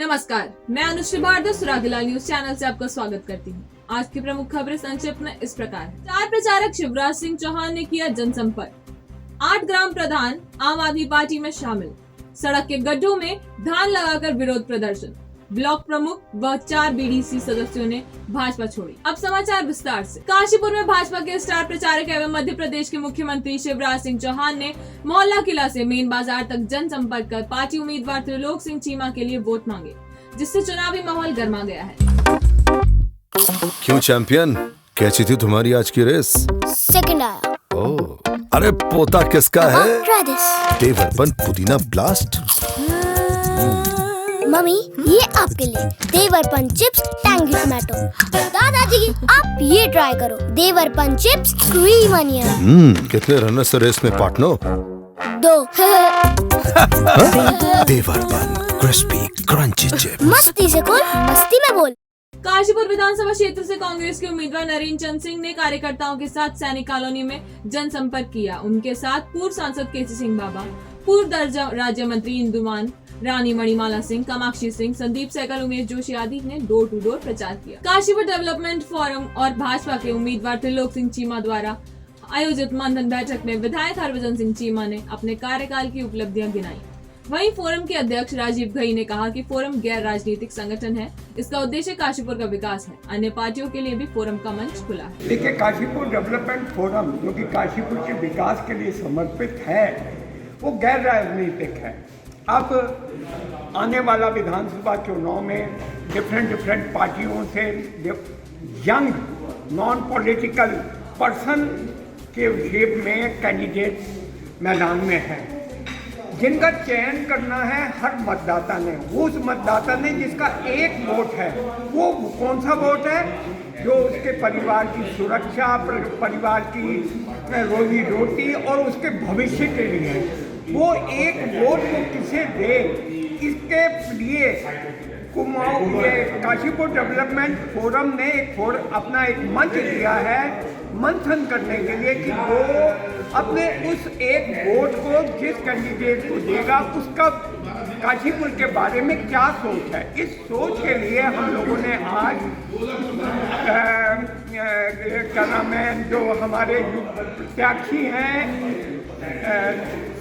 नमस्कार, मैं Anushree Bhardwaj सुरागीला news channel से आपका स्वागत करती हूँ। आज की प्रमुख खबरें संक्षिप्त में इस प्रकार है। स्टार प्रचारक शिवराज सिंह चौहान ने किया जनसंपर्क। 8 ग्राम प्रधान आम आदमी पार्टी में शामिल। सड़क के गड्ढों में धान लगाकर विरोध प्रदर्शन। ब्लॉक प्रमुख व 4 बीडीसी सदस्यों ने भाजपा छोड़ी। अब समाचार विस्तार से। काशीपुर में भाजपा के स्टार प्रचारक एवं मध्य प्रदेश के मुख्यमंत्री शिवराज सिंह चौहान ने मोहल्ला किला से मेन बाजार तक जनसंपर्क कर पार्टी उम्मीदवार त्रिलोक सिंह चीमा के लिए वोट मांगे, जिससे चुनावी माहौल गर्मा गया है। क्यों चैंपियन, कैसी थी तुम्हारी आज की रेस? सेकंड आया। ओह, अरे पोता किसका है? देवरपन पुदीना ब्लास्ट। मम्मी, ये आपके लिए देवरपन चिप्स टैंगी टोमेटो। दादाजी, आप ये ट्राई करो, देवरपन चिप्स क्रीम अनियन। कितने रनर से रेस में पार्टनर? 2। देवरपन क्रिस्पी क्रंची चिप्स। मस्ती से बोल, मस्ती में बोल। काशीपुर विधानसभा क्षेत्र से कांग्रेस के उम्मीदवार नरेंद्र चंद सिंह ने कार्यकर्ताओं के साथ सैनिक कॉलोनी में जनसंपर्क किया। उनके साथ पूर्व सांसद केसी सिंह बाबा, पूर्व राज्य मंत्री इंदुमान रानी, मणिमाला सिंह, कामाक्षी सिंह, संदीप सहगल, उमेश जोशी आदि ने डोर टू डोर प्रचार किया। काशीपुर डेवलपमेंट फोरम और भाजपा के उम्मीदवार त्रिलोक सिंह चीमा द्वारा आयोजित मंथन बैठक में विधायक हरभजन सिंह चीमा ने अपने कार्यकाल की उपलब्धियां गिनाई। वहीं फोरम के अध्यक्ष राजीव घई ने कहा कि फोरम गैर राजनीतिक संगठन है, इसका उद्देश्य काशीपुर का विकास है। अन्य पार्टियों के लिए भी फोरम का मंच खुला है। देखिए, काशीपुर डेवलपमेंट फोरम जो कि काशीपुर के विकास के लिए समर्पित है, वो गैर राजनीतिक है। अब आने वाला विधानसभा चुनाव में डिफरेंट पार्टियों से यंग नॉन पॉलिटिकल पर्सन के शेप में कैंडिडेट मैदान में है, जिनका चयन करना है हर मतदाता ने। उस मतदाता ने जिसका एक वोट है, वो कौन सा वोट है? जो उसके परिवार की सुरक्षा, परिवार की रोजी रोटी और उसके भविष्य के लिए है। वो एक वोट को किसे दे, इसके लिए ये काशीपुर डेवलपमेंट फोरम ने अपना एक मंच दिया है मंथन करने के लिए कि वो अपने उस एक वोट को जिस कैंडिडेट को देगा, उसका काशीपुर के बारे में क्या सोच है। इस सोच के लिए हम लोगों ने आज क्या नाम है, जो हमारे प्रत्याशी हैं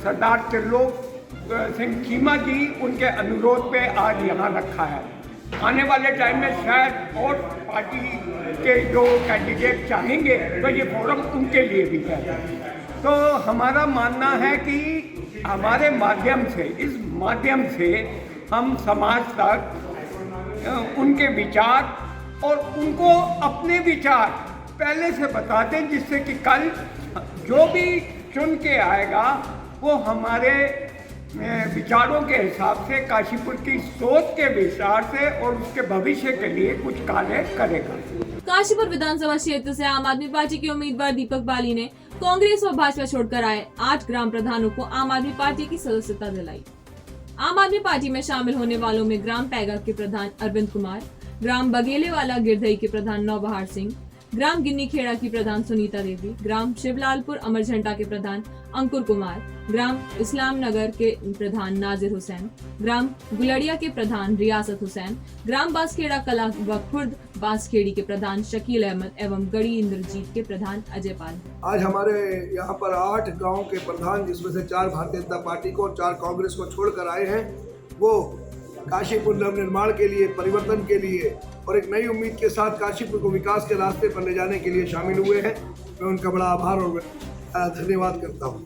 सरदार त्रिलोक सिंह चीमा जी, उनके अनुरोध पे आज यहाँ रखा है। आने वाले टाइम में शायद और पार्टी के जो कैंडिडेट चाहेंगे तो ये फोरम उनके लिए भी है। तो हमारा मानना है कि हमारे माध्यम से, इस माध्यम से हम समाज तक उनके विचार और उनको अपने विचार पहले से बता दें, जिससे कि कल जो भी चुन के आएगा वो हमारे विचारों के हिसाब से, काशीपुर की सोच के विचार से और उसके भविष्य के लिए कुछ कार्य करेगा। काशीपुर विधानसभा क्षेत्र से आम आदमी पार्टी के उम्मीदवार दीपक बाली ने कांग्रेस व भाजपा छोड़कर आए 8 ग्राम प्रधानों को आम आदमी पार्टी की सदस्यता दिलाई। आम आदमी पार्टी में शामिल होने वालों में ग्राम पैगा के प्रधान अरविंद कुमार, ग्राम बगेलेवाला गिरधई के प्रधान नौबहार सिंह, ग्राम गिन्नी खेड़ा की प्रधान सुनीता देवी, ग्राम शिवलालपुर अमरझंटा के प्रधान अंकुर कुमार, ग्राम इस्लाम नगर के प्रधान नाजिर हुसैन, ग्राम गुलड़िया के प्रधान रियासत हुसैन, ग्राम बांसखेड़ा कला व खुर्द बांसखेड़ी के प्रधान शकील अहमद एवं गढ़ी इंद्रजीत के प्रधान अजय पाल। आज हमारे यहाँ पर 8 गांव के प्रधान, जिसमें से 4 भारतीय जनता पार्टी को और 4 कांग्रेस को छोड़कर आए हैं, वो काशीपुर नवनिर्माण के लिए, परिवर्तन के लिए और एक नई उम्मीद के साथ काशीपुर को विकास के रास्ते पर ले जाने के लिए शामिल हुए हैं। मैं उनका बड़ा आभार और धन्यवाद करता हूँ।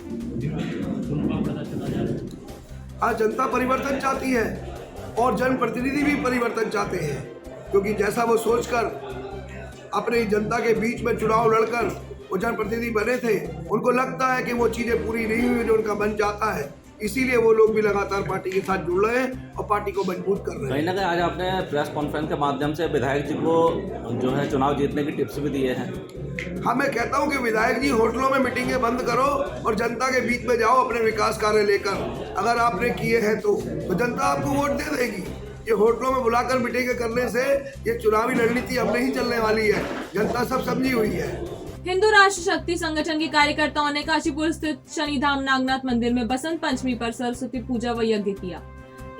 आज जनता परिवर्तन चाहती है और जनप्रतिनिधि भी परिवर्तन चाहते हैं, क्योंकि जैसा वो सोचकर अपनी जनता के बीच में चुनाव लड़कर वो जनप्रतिनिधि बने थे, उनको लगता है कि वो चीज़ें पूरी नहीं हुई जो उनका मन चाहता है। इसीलिए वो लोग भी लगातार पार्टी के साथ जुड़ रहे हैं और पार्टी को मजबूत कर रहे हैं। कहीं ना कहीं आज आपने प्रेस कॉन्फ्रेंस के माध्यम से विधायक जी को जो है चुनाव जीतने की टिप्स भी दिए हैं। हाँ, मैं कहता हूँ कि विधायक जी, होटलों में मीटिंगें बंद करो और जनता के बीच में जाओ अपने विकास कार्य लेकर। अगर आपने किए हैं तो जनता आपको वोट दे देगी। ये होटलों में बुलाकर मीटिंगें करने से ये चुनावी रणनीति अब नहीं चलने वाली है, जनता सब समझी हुई है। हिंदू राष्ट्र शक्ति संगठन के कार्यकर्ताओं ने काशीपुर स्थित शनिधाम नागनाथ मंदिर में बसंत पंचमी पर सरस्वती पूजा व यज्ञ किया।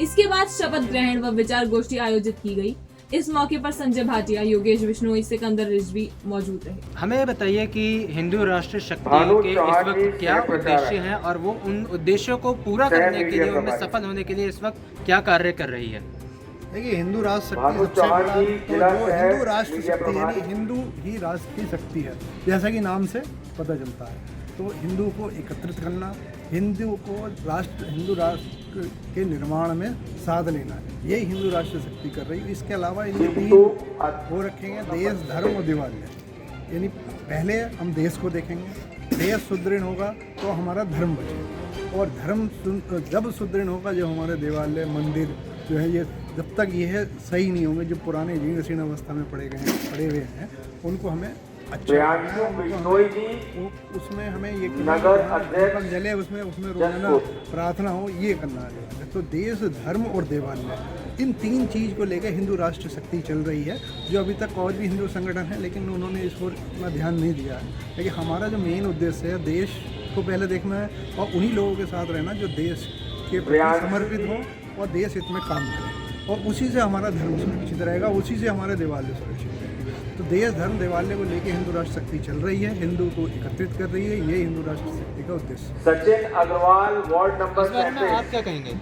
इसके बाद शपथ ग्रहण व विचार गोष्ठी आयोजित की गई। इस मौके पर संजय भाटिया, योगेश बिश्नोई, सिकंदर रिजवी मौजूद रहे। हमें बताइए कि हिंदू राष्ट्र शक्ति के इस वक्त क्या उद्देश्य हैं और वो उन उद्देश्यों को पूरा करने के लिए, उनमें सफल होने के लिए इस वक्त क्या कार्य कर रही है? देखिए, हिंदू राष्ट्र शक्ति सबसे बड़ा तो जो हिंदू राष्ट्र शक्ति यानी हिंदू ही राष्ट्र की शक्ति है, जैसा कि नाम से पता चलता है। तो हिंदू को एकत्रित करना, हिंदू राष्ट्र के निर्माण में साथ लेना, यही हिंदू राष्ट्र शक्ति कर रही है। इसके अलावा इनके तीन वो रखेंगे, देश, धर्म और दिवाल्य। यानी पहले हम देश को देखेंगे, देश सुदृढ़ होगा तो हमारा धर्म बचेगा, और धर्म जब सुदृढ़ होगा जो हमारे देवालय, मंदिर जो है, ये जब तक ये सही नहीं होंगे, जो पुराने जीर्ण शीर्ण अवस्था में पड़े हुए हैं, उनको हमें उसमें हमें ये जले उसमें रोजाना प्रार्थना हो, ये करना है। तो देश, धर्म और देवालय, इन तीन चीज़ को लेकर हिंदू राष्ट्र शक्ति चल रही है। जो अभी तक और भी हिंदू संगठन है, लेकिन उन्होंने इस पर इतना ध्यान नहीं दिया है। लेकिन हमारा जो मेन उद्देश्य है, देश को पहले देखना है और उन्हीं लोगों के साथ रहना जो देश के प्रति समर्पित हो और देश हित में काम करे, और उसी से हमारा धर्म सुरक्षित रहेगा, उसी से हमारे देवालय सुरक्षित रहेगा। तो देश, धर्म, देवालय को लेकर हिंदू राष्ट्र शक्ति चल रही है, हिंदू को एकत्रित कर रही है, ये हिंदू राष्ट्र शक्ति का उद्देश्य। सचिन अग्रवाल, वार्ड नंबर इस बारे में आप क्या कहेंगे?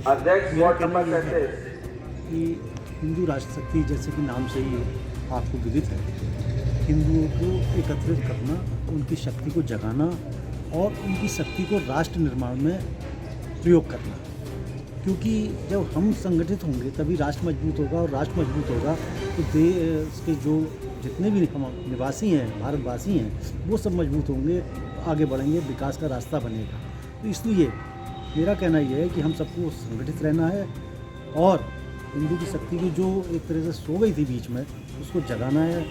अध्यक्ष, वार्ड नंबर 37। कि हिंदू राष्ट्र शक्ति, जैसे कि नाम से ही आपको विदित है, हिंदुओं को एकत्रित करना, उनकी शक्ति को जगाना और उनकी शक्ति को राष्ट्र निर्माण में प्रयोग करना। क्योंकि जब हम संगठित होंगे तभी राष्ट्र मजबूत होगा, और राष्ट्र मजबूत होगा तो देश के जो जितने भी हम निवासी हैं, भारतवासी हैं, वो सब मजबूत होंगे, आगे बढ़ेंगे, विकास का रास्ता बनेगा। तो इसलिए मेरा कहना यह है कि हम सबको संगठित रहना है और हिंदू की शक्ति की जो एक तरह से सो गई थी बीच में, उसको जगाना है,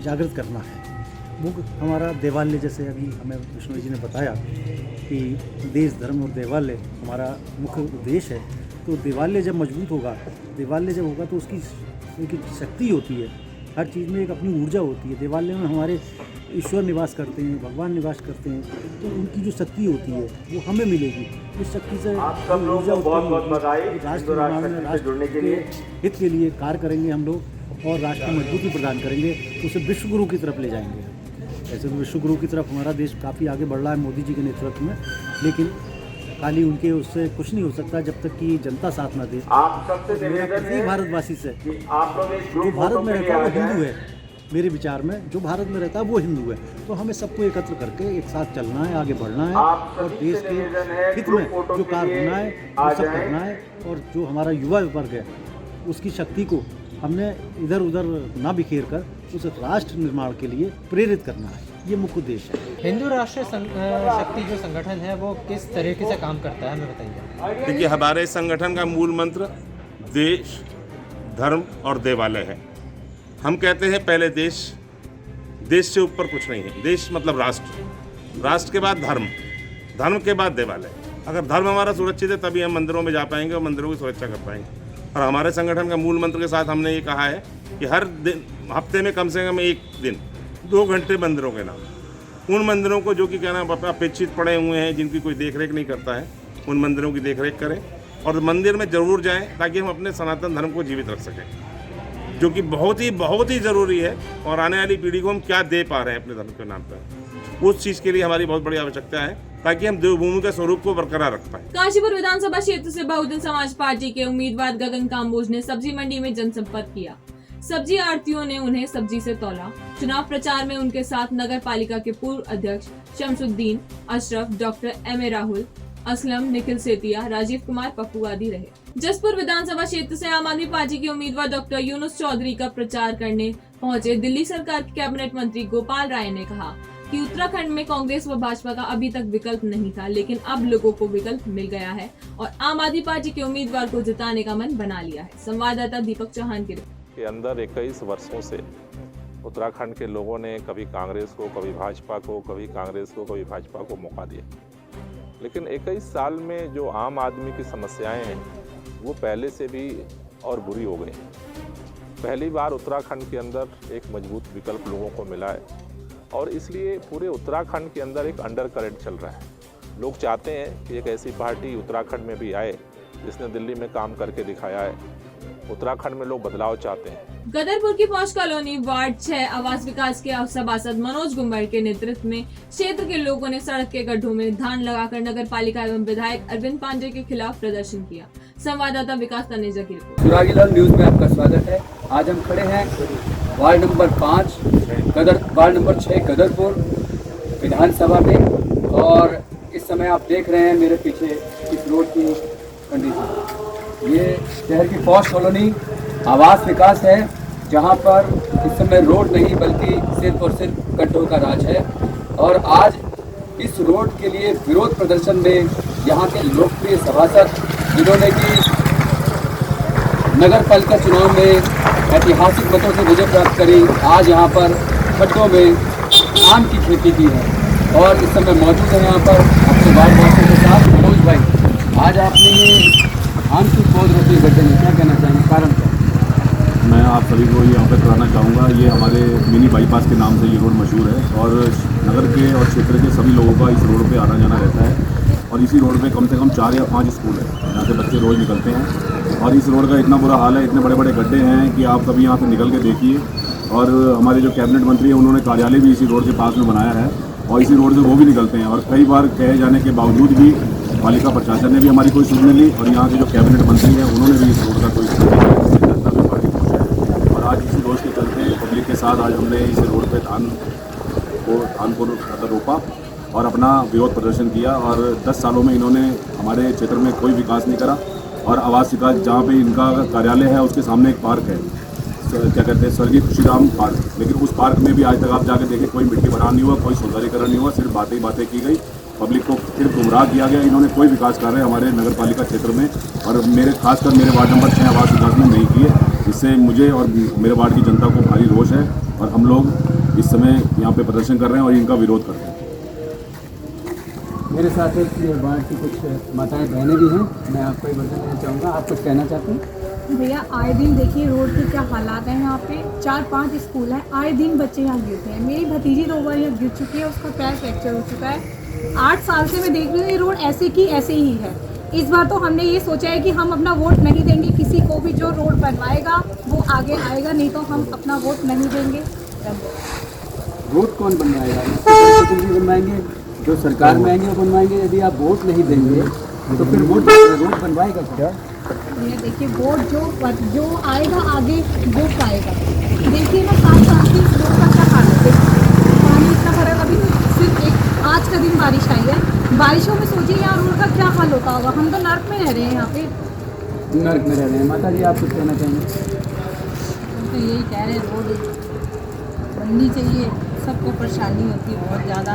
जागृत करना है। वो हमारा देवालय, जैसे अभी हमें बिश्नोई जी ने बताया कि देश, धर्म और देवालय हमारा मुख्य उद्देश्य है। तो देवालय जब मजबूत होगा, देवालय जब होगा तो उसकी एक शक्ति होती है, हर चीज़ में एक अपनी ऊर्जा होती है। देवालय में हमारे ईश्वर निवास करते हैं, भगवान निवास करते हैं, तो उनकी जो शक्ति होती है वो हमें मिलेगी। उस शक्ति से ऊर्जा राष्ट्र निर्माण में, राष्ट्र के हित के लिए कार्य करेंगे हम लोग, और राष्ट्र को मजबूती प्रदान करेंगे, तो उसे विश्वगुरु की तरफ ले जाएंगे। ऐसे तो विश्वगुरु की तरफ हमारा देश काफ़ी आगे बढ़ रहा है मोदी जी के नेतृत्व में, लेकिन खाली उनके उससे कुछ नहीं हो सकता जब तक कि जनता साथ ना दे। प्रत्येक भारतवासी से, जो भारत में रहता है वो हिंदू है, मेरे विचार में जो भारत में रहता है वो हिंदू है। तो हमें सबको एकत्र करके एक साथ चलना है, आगे बढ़ना है, और देश के हित में जो कार्य होना है वो सब करना है। और जो हमारा युवा वर्ग है, उसकी शक्ति को हमने इधर उधर ना बिखेर कर उस राष्ट्र निर्माण के लिए प्रेरित करना है, ये मुख्य उद्देश्य है। हिंदू राष्ट्र शक्ति जो संगठन है वो किस तरीके से काम करता है, हमें बताइए। देखिए, हमारे संगठन का मूल मंत्र देश, धर्म और देवालय है। हम कहते हैं पहले देश, देश से ऊपर कुछ नहीं है। देश मतलब राष्ट्र, राष्ट्र के बाद धर्म, धर्म के बाद देवालय। अगर धर्म हमारा सुरक्षित है तभी हम मंदिरों में जा पाएंगे और मंदिरों की सुरक्षा कर पाएंगे। और हमारे संगठन का मूल मंत्र के साथ हमने ये कहा है कि हर दिन, हफ्ते में कम से कम एक दिन 2 घंटे मंदिरों के नाम, उन मंदिरों को जो कि क्या नाम अपेक्षित पड़े हुए हैं, जिनकी कोई देखरेख नहीं करता है, उन मंदिरों की देखरेख करें और मंदिर में ज़रूर जाएं, ताकि हम अपने सनातन धर्म को जीवित रख सकें, जो कि बहुत ही ज़रूरी है। और आने वाली पीढ़ी को हम क्या दे पा रहे हैं अपने धर्म के नाम पर, उस चीज़ के लिए हमारी बहुत बड़ी आवश्यकता है, ताकि हम देवभूमि के स्वरूप को बरकरार रख पाए। काशीपुर विधानसभा क्षेत्र से बहुजन समाज पार्टी के उम्मीदवार गगन काम्बोज ने सब्जी मंडी में जनसंपर्क किया। सब्जी आढ़तियों ने उन्हें सब्जी से तौला। चुनाव प्रचार में उनके साथ नगर पालिका के पूर्व अध्यक्ष Shamsuddin, Ashraf, doctor M A Rahul, Aslam, Nikhil Setia, Rajiv Kumar Pappu आदि रहे। जसपुर विधानसभा क्षेत्र से आम आदमी पार्टी के उम्मीदवार डॉक्टर यूनुस चौधरी का प्रचार करने पहुंचे दिल्ली सरकार के कैबिनेट मंत्री गोपाल राय ने कहा कि उत्तराखंड में कांग्रेस व भाजपा का अभी तक विकल्प नहीं था, लेकिन अब लोगों को विकल्प मिल गया है और आम आदमी पार्टी के उम्मीदवार को जिताने का मन बना लिया है। संवाददाता दीपक चौहान के अंदर 21 वर्षों से उत्तराखंड के लोगों ने कभी कांग्रेस को, कभी भाजपा को, कभी कांग्रेस को, कभी भाजपा को मौका दिया, लेकिन 21 साल में जो आम आदमी की समस्याएं हैं वो पहले से भी और बुरी हो गई हैं। पहली बार उत्तराखंड के अंदर एक मजबूत विकल्प लोगों को मिला है और इसलिए पूरे उत्तराखंड के अंदर एक अंडर करंट चल रहा है। लोग चाहते हैं कि एक ऐसी पार्टी उत्तराखंड में भी आए इसने दिल्ली में काम करके दिखाया है। उत्तराखंड में लोग बदलाव चाहते हैं। गदरपुर की पौष कॉलोनी वार्ड 6 आवास विकास के सभासद मनोज गुम्बड़ के नेतृत्व में क्षेत्र के लोगों ने सड़क के गड्ढों में धान लगाकर नगर पालिका एवं विधायक अरविंद पांडे के खिलाफ प्रदर्शन किया। संवाददाता विकास तनेजा की रिपोर्ट। सुरागीलाल न्यूज में आपका स्वागत है। आज हम खड़े हैं ward number 5 ward number 6 Gadarpur विधानसभा में, और इस समय आप देख रहे हैं मेरे पीछे इस रोड की कंडीशन। ये शहर की पौष कॉलोनी आवास विकास है, जहां पर इस समय रोड नहीं बल्कि सिर्फ और सिर्फ गड्ढों का राज है। और आज इस रोड के लिए विरोध प्रदर्शन में यहाँ के लोकप्रिय सभासद, जिन्होंने कि नगर पालिका चुनाव में ऐतिहासिक मतों से विजय प्राप्त करी, आज यहाँ पर गड्ढों में आम की खेती की है। और इस समय मौजूद है यहाँ पर अपने वार्डवासियों के साथ। मनोज भाई, आज आपने ये आम की पौध रोपी गड्ढे में, क्या कहना चाहेंगे, कारण क्या? मैं आप सभी को यहाँ पर कराना चाहूँगा। ये हमारे मिनी बाईपास के नाम से ये रोड मशहूर है और नगर के और क्षेत्र के सभी लोगों का इस रोड पे आना जाना रहता है। और इसी रोड पे कम से कम 4 या 5 स्कूल है जहाँ से बच्चे रोज़ निकलते हैं। और इस रोड का इतना बुरा हाल है, इतने बड़े बड़े गड्ढे हैं कि आप कभी यहाँ से निकल के देखिए। और हमारे जो कैबिनेट मंत्री हैं, उन्होंने कार्यालय भी इसी रोड के पास में बनाया है और इसी रोड से वो भी निकलते हैं। और कई बार कहे जाने के बावजूद भी पालिका प्रशासन ने भी हमारी कोई सुन नहीं ली, और यहाँ के जो कैबिनेट मंत्री हैं उन्होंने भी इस रोड का कोई सुन नहीं लिया, जिससे जनता में बड़ी खुश है। और आज इसी रोड के चलते पब्लिक के साथ आज हमने इस रोड पे धान को रोपा और अपना विरोध प्रदर्शन किया। और 10 सालों में इन्होंने हमारे क्षेत्र में कोई विकास नहीं करा। और आवास विकास जहाँ पे इनका कार्यालय है उसके सामने एक पार्क है, क्या कहते हैं, स्वर्गीय खुशीराम पार्क, लेकिन उस पार्क में भी आज तक आप जाके देखें कोई मिट्टी भरा नहीं हुआ, कोई सौंदर्यीकरण नहीं हुआ, सिर्फ बातें ही बातें की गई, पब्लिक को फिर गुमराह किया गया। इन्होंने कोई विकास कार्य हमारे नगर पालिका क्षेत्र में और खासकर मेरे वार्ड नंबर 6 आवास विकास में नहीं किए, जिससे मुझे और मेरे वार्ड की जनता को भारी रोष है। और हम लोग इस समय यहाँ पे प्रदर्शन कर रहे हैं और इनका विरोध कर रहे हैं। मेरे साथ एक वार्ड की कुछ माताएं बहनें भी हैं, मैं आपको एक वर्जन देना चाहूँगा। आप कुछ कहना चाहते हैं? भैया, आए दिन देखिए रोड के क्या हालात हैं। यहाँ पे 4-5 स्कूल हैं, आए दिन बच्चे यहाँ गिरते हैं। मेरी भतीजी 2 बार यहाँ गिर चुकी है, उसका पैर फ्रैक्चर हो चुका है। 8 साल से मैं देख रही हूँ ये रोड ऐसे की ऐसे ही है। इस बार तो हमने ये सोचा है कि हम अपना वोट नहीं देंगे किसी को भी, जो रोड बनवाएगा वो आगे आएगा, नहीं तो हम अपना वोट नहीं देंगे। रोड कौन बनवाएगा? बनवाएंगे, जो सरकार में आएंगे वो बनवाएंगे। यदि आप वोट नहीं देंगे तो फिर रोड बनवाएगा क्या? ये देखिए, वोट जो आएगा आगे वो पाएगा। देखिए ना, 7 साल की रोड का क्या हाल है। पानी इतना भरा, अभी सिर्फ एक आज का दिन बारिश आई है। बारिशों में सोचिए यहाँ रोड का क्या हाल होता होगा। हम तो नर्क में रह रहे हैं, यहाँ पे नर्क में रह रहे हैं। माता जी, आप कुछ कहना चाहेंगे? तो यही कह रहे हैं, रोड बननी चाहिए। सबको परेशानी होती है, बहुत ज़्यादा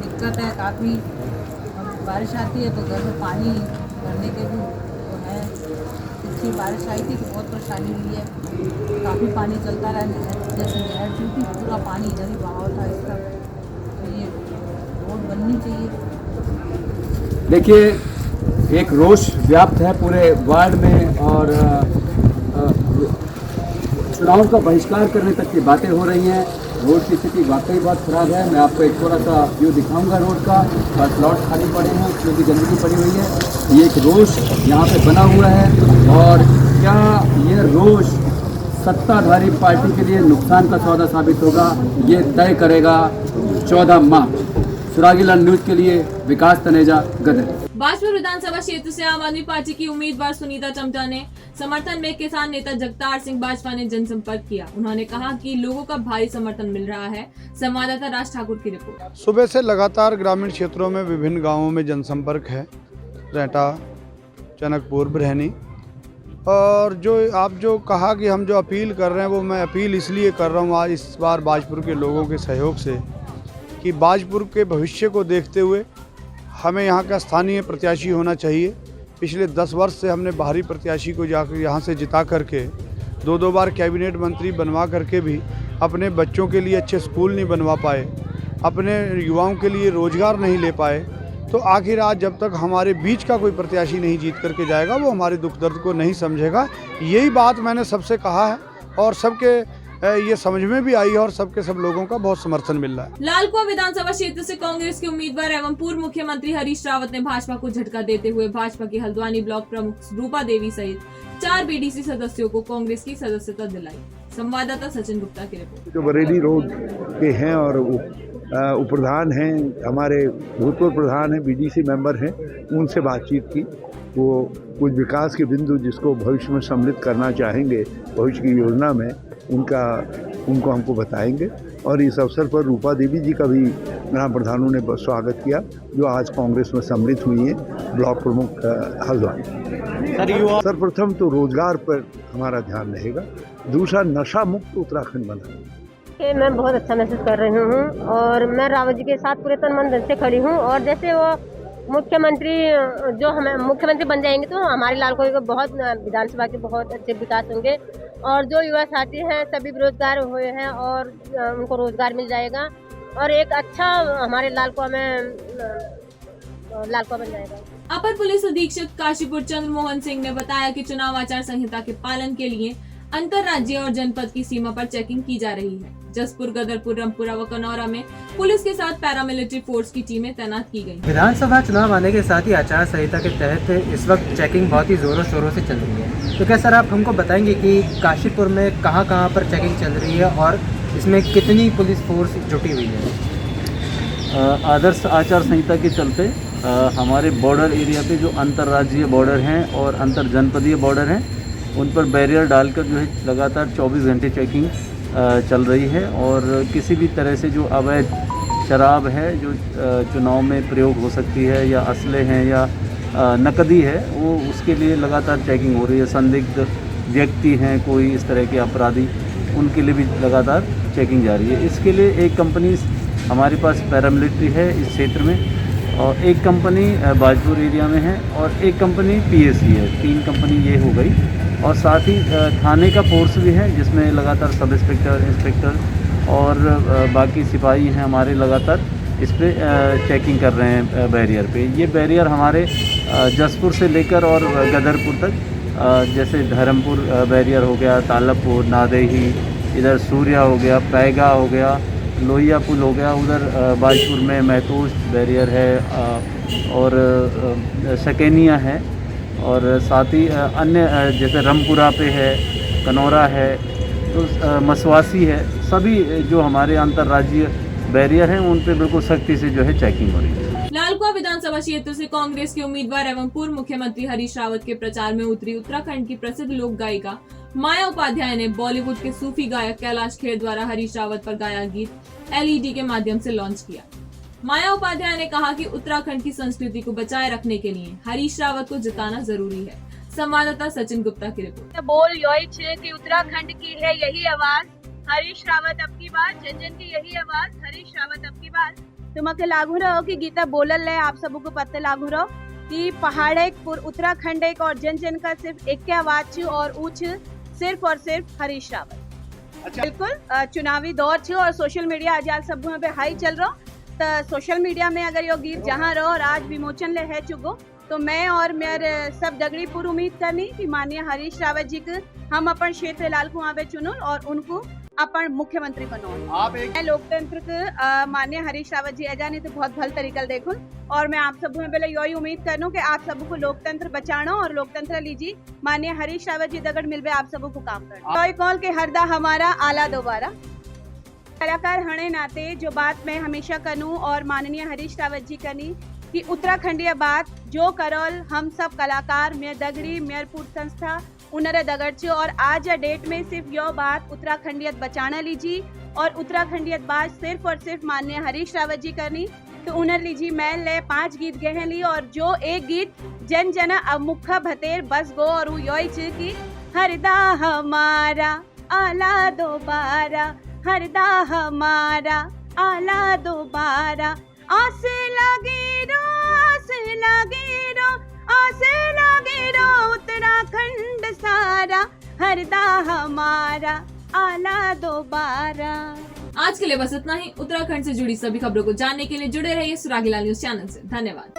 दिक्कत है काफ़ी। बारिश आती है तो घर में पानी भरने के भी तो है। पिछली बारिश आई थी तो बहुत परेशानी हुई है, काफ़ी पानी चलता रहा, जैसे नहर टूटी पूरा पानी इधर ही बहाव था इसका। तो ये रोड बननी चाहिए। देखिए, एक रोष व्याप्त है पूरे वार्ड में और चुनाव का बहिष्कार करने तक की बातें हो रही हैं। रोड की स्थिति वाकई बहुत ख़राब है। मैं आपको एक थोड़ा सा व्यू दिखाऊंगा रोड का। बस प्लॉट खाली पड़े हैं, क्योंकि गंदगी पड़ी हुई है। ये एक रोष यहाँ पे बना हुआ है, और क्या ये रोष सत्ताधारी पार्टी के लिए नुकसान का सौदा साबित होगा, ये तय करेगा 14 मार्च। सुरागीलाल न्यूज के लिए विकास तनेजा, गदर। बाजपुर विधानसभा क्षेत्र से आम आदमी पार्टी की उम्मीदवार सुनीता चमटा ने समर्थन में किसान नेता जगतार सिंह बाजवा ने जनसंपर्क किया। उन्होंने कहा कि लोगों का भारी समर्थन मिल रहा है। संवाददाता राज ठाकुर की रिपोर्ट। सुबह से लगातार ग्रामीण क्षेत्रों में विभिन्न गांवों में जनसंपर्क है, रेटा, चनकपुर, बरहनी। और जो कहा कि हम जो अपील कर रहे हैं, वो मैं अपील इसलिए कर रहा हूँ आज इस बार बाजपुर के लोगों के सहयोग से, कि बाजपुर के भविष्य को देखते हुए हमें यहाँ का स्थानीय प्रत्याशी होना चाहिए। पिछले 10 वर्ष से हमने बाहरी प्रत्याशी को जाकर यहाँ से जिता करके 2 बार कैबिनेट मंत्री बनवा करके भी अपने बच्चों के लिए अच्छे स्कूल नहीं बनवा पाए, अपने युवाओं के लिए रोजगार नहीं ले पाए। तो आखिर आज जब तक हमारे बीच का कोई प्रत्याशी नहीं जीत करके जाएगा, वो हमारे दुख दर्द को नहीं समझेगा। यही बात मैंने सबसे कहा है और सबके ये समझ में भी आई है और सबके सब लोगों का बहुत समर्थन मिल रहा है। लालकुआं विधानसभा क्षेत्र से कांग्रेस के उम्मीदवार एवं पूर्व मुख्यमंत्री हरीश रावत ने भाजपा को झटका देते हुए भाजपा की हल्द्वानी ब्लॉक प्रमुख रूपा देवी सहित 4 बीडीसी सदस्यों को कांग्रेस की सदस्यता दिलाई। संवाददाता सचिन गुप्ता की रिपोर्ट। जो बरेली रोड के हैं और उप प्रधान हैं, हमारे भूतपूर्व प्रधान हैं, बीडीसी मेंबर हैं, उनसे बातचीत की। वो कुछ विकास के बिंदु जिसको भविष्य में सम्मिलित करना चाहेंगे भविष्य की योजना में, उनको हमको बताएंगे। और इस अवसर पर रूपा देवी जी का भी ग्राम प्रधानों ने स्वागत किया, जो आज कांग्रेस में सम्मिलित हुई हैं, ब्लॉक प्रमुख हल्द्वानी। सर्वप्रथम तो रोजगार पर हमारा ध्यान रहेगा, दूसरा नशा मुक्त उत्तराखंड बनाना। मैं बहुत अच्छा महसूस कर रही हूँ और मैं रावत जी के साथ पूरे तन मन धन से खड़ी हूँ। और जैसे वो मुख्यमंत्री बन जाएंगे तो हमारे लालकुआं को बहुत विधानसभा के बहुत अच्छे विकास होंगे। और जो युवा साथी हैं सभी बेरोजगार हुए हैं और उनको रोजगार मिल जाएगा और एक अच्छा हमारे लालकुआं बन जाएगा। अपर पुलिस अधीक्षक काशीपुर चंद्र मोहन सिंह ने बताया कि चुनाव आचार संहिता के पालन के लिए अंतर्राज्यीय और जनपद की सीमा पर चेकिंग की जा रही है। जसपुर, गदरपुर, रामपुरा व कनौरा में पुलिस के साथ पैरामिलिट्री फोर्स की टीमें तैनात की गई। विधानसभा चुनाव आने के साथ ही आचार संहिता के तहत इस वक्त चेकिंग बहुत ही जोरों शोरों से चल रही है। तो क्या सर आप हमको बताएंगे कि काशीपुर में कहां पर चेकिंग चल रही है और इसमें कितनी पुलिस फोर्स जुटी हुई है? आदर्श आचार संहिता के चलते हमारे बॉर्डर एरिया पे जो अंतर्राज्यीय बॉर्डर हैं और अंतर जनपदीय बॉर्डर हैं, उन पर बैरियर डालकर जो है लगातार 24 घंटे चेकिंग चल रही है। और किसी भी तरह से जो अवैध शराब है जो चुनाव में प्रयोग हो सकती है, या असले हैं या नकदी है, वो उसके लिए लगातार चेकिंग हो रही है। संदिग्ध व्यक्ति हैं कोई इस तरह के अपराधी, उनके लिए भी लगातार चेकिंग जारी है। इसके लिए एक कंपनी हमारे पास पैरामिलिट्री है इस क्षेत्र में, और एक कंपनी बाजपुर एरिया में है और एक कंपनी पीएसी है। 3 कंपनी ये हो गई। और साथ ही थाने का फोर्स भी है जिसमें लगातार सब इंस्पेक्टर, इंस्पेक्टर और बाकी सिपाही हैं हमारे, लगातार इस पर चेकिंग कर रहे हैं बैरियर पे। ये बैरियर हमारे जसपुर से लेकर और गदरपुर तक, जैसे धर्मपुर बैरियर हो गया, तालापुर, नादेही, इधर सूर्या हो गया, पैगा हो गया, लोहिया पुल हो गया, उधर बाजपुर में महतोश बैरियर है और शकेनिया है, और साथ ही अन्य जैसे रामपुरा पे है, कनौरा है, तो मसवासी है। सभी जो हमारे अंतर्राज्यीय बैरियर हैं उन पे बिल्कुल सख्ती से जो है चेकिंग हो रही है। लालकुआं विधानसभा क्षेत्र से कांग्रेस के उम्मीदवार एवं पूर्व मुख्यमंत्री हरीश रावत के प्रचार में उतरी उत्तराखंड की प्रसिद्ध लोक गायिका माया उपाध्याय ने बॉलीवुड के सूफी गायक कैलाश खेर द्वारा हरीश रावत पर गाया गीत एलईडी के माध्यम से लॉन्च किया। माया उपाध्याय ने कहा कि उत्तराखंड की संस्कृति को बचाए रखने के लिए हरीश रावत को जिताना जरूरी है। संवाददाता सचिन गुप्ता की रिपोर्ट। बोल योई छे कि उत्तराखंड की है यही आवाज, हरीश रावत अब की बात, जन जन की यही आवाज, हरीश रावत अब की बात। तुमके लागू रहो कि गीता बोलल है, आप सबको पता लागू रहो कि पहाड़ उत्तराखंड एक और जन जन का सिर्फ एक आवाज छे और ऊँच सिर्फ और सिर्फ हरीश रावत। अच्छा। बिल्कुल चुनावी दौर छे और सोशल मीडिया आज सब पे हाई चल रहा, तो सोशल मीडिया में अगर यो गीत जहाँ रहो और आज विमोचन ले है चुको, तो मैं और मेरे सब दगड़ी पूरी उम्मीद करनी कि माननीय हरीश रावत जी को हम अपन क्षेत्र लालकुआं में चुनो और उनको अपन मुख्यमंत्री बनाओ। आप एक लोकतंत्र के माननीय हरीश रावत जी अजानी तो बहुत भल तरीका देखो, और मैं आप सब पहले यही उम्मीद करूँ कि आप सबको लोकतंत्र बचाना और लोकतंत्र लीजिए। माननीय हरीश रावत जी दगड़ मिलबे आप सबको काम करना। कॉल के हरदा हमारा आला दोबारा कलाकार हणे नाते जो बात मैं हमेशा करूँ और माननीय हरीश रावत जी करनी कि उत्तराखंडीय बात जो करल हम सब कलाकार मेर दगड़ी मेर पूर्व संस्था उनरे दगड़ और आज डेट में सिर्फ यो बात उत्तराखंडियत बचाना लीजिए और उत्तराखंडियत बात सिर्फ और सिर्फ माननीय हरीश रावत जी करनी। तो उनर लीजिए मैं ले 5 गीत गहन ली और जो एक गीत जन जन अमुखा भतेर बस गो और योई च की हरदा हमारा आला दोबारा, हरदा हमारा आला दोबारा, आस लगी रो आस लगी रो आस लगी रो उत्तराखंड सारा, हरदा हमारा आला दोबारा। आज के लिए बस इतना ही। उत्तराखंड से जुड़ी सभी खबरों को जानने के लिए जुड़े रहिए सुरागीलाल न्यूज चैनल से। धन्यवाद।